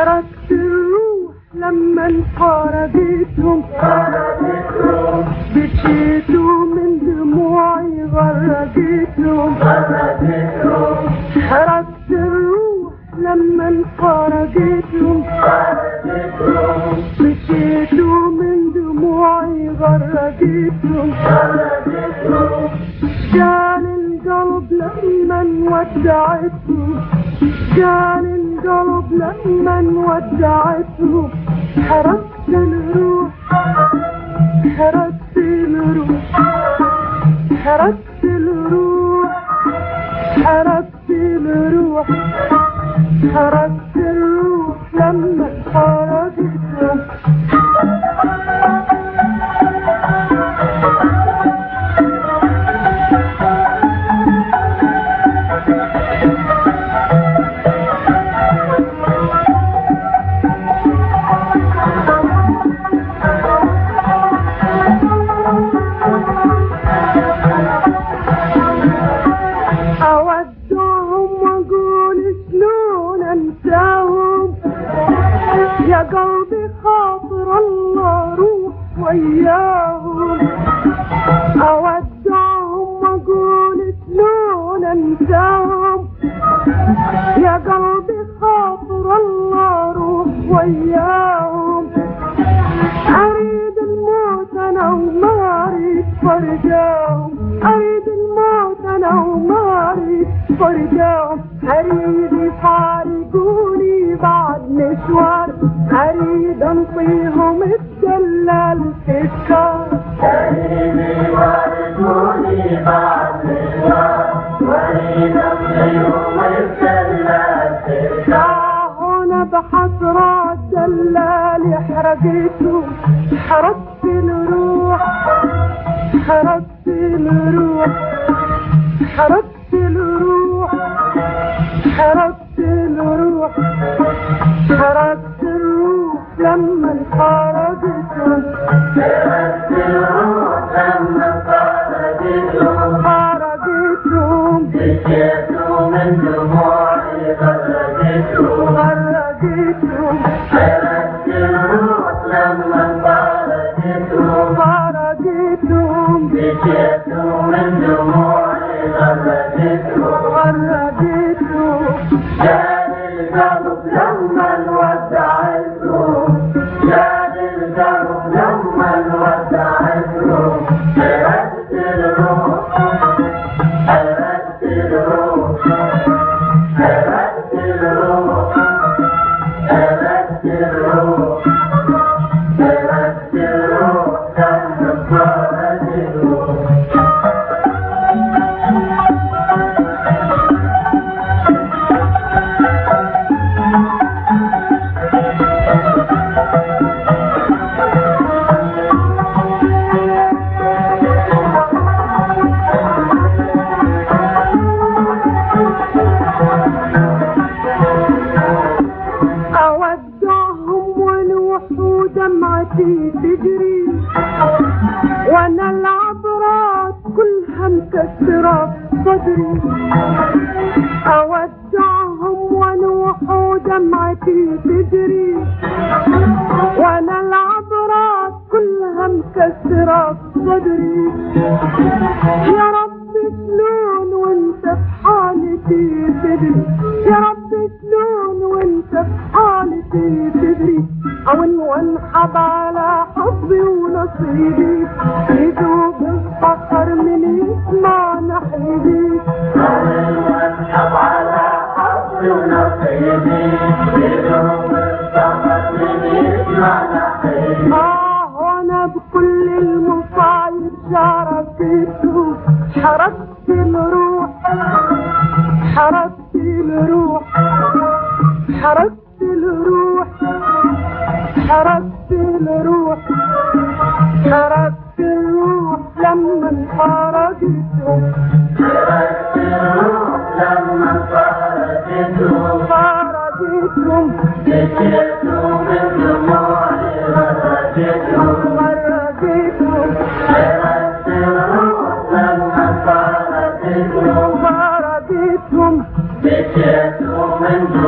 حركت الروح لما انفرجتهم بكيتوا من دموعي غرقتهم حركت الروح لما انفرجتهم بكيتوا من دموعي غرقتهم جال القلب لما ودعتهم جال القلب لما ودعتهم حركت الروح حركت الروح حركت الروح حركت الروح حركت الروح لما خرجتهم يا قلبي خاطر الله روح وياهم اودعهم واقول شلون انساهم يا قلبي خاطر الله روح وياهم اريد الموت انا وما اريد فرجاهم اريد الموت انا وما اريد فرجاهم اريد يفارقوني بعد مشوار اريد انطيهم الدلال تذكار اريد يفارقوني بعد مشوار اريد انطيهم الدلال تذكار هنا بحسرة الدلال حرقتهم حركت الروح حركت الروح حركت الروح حركت الروح حركت الروح لما خرجتهم حركت الروح لما خرجتهم بكيتوا من دموعي غرقتهم حركت الروح لما خرجتهم بكيتوا من دموعي غرقتهم جال القلب لما ودعتهم جال القلب لما ودعتهم حركت الروح حركت الروح حركت الروح حركت الروح حركت الروح لما خرجتهم دمعتي تجري وانا العبرات كلها مكسرة صدري اودعهم وانوح ودمعتي تجري وانا العبرات كلها مكسرة صدري يا رب شلون وانت في حالتي تدري يا رب شلون وانت في حالتي تدري او انحب على حظي ونصيبي يذوب الفخر من يسمع نحيبي او انحب على حظي ونصيبي يذوب الفخر من يسمع نحيبي وانا بكل المصايب شاركتهم حركت الروح حركت الروح حركت الروح حركت الروح حركت الروح لما خرجتهم حركت الروح لما خرجتهم بكيتوا من دموعي غرقتهم حركت الروح لما خرجتهم بكيتوا من دموعي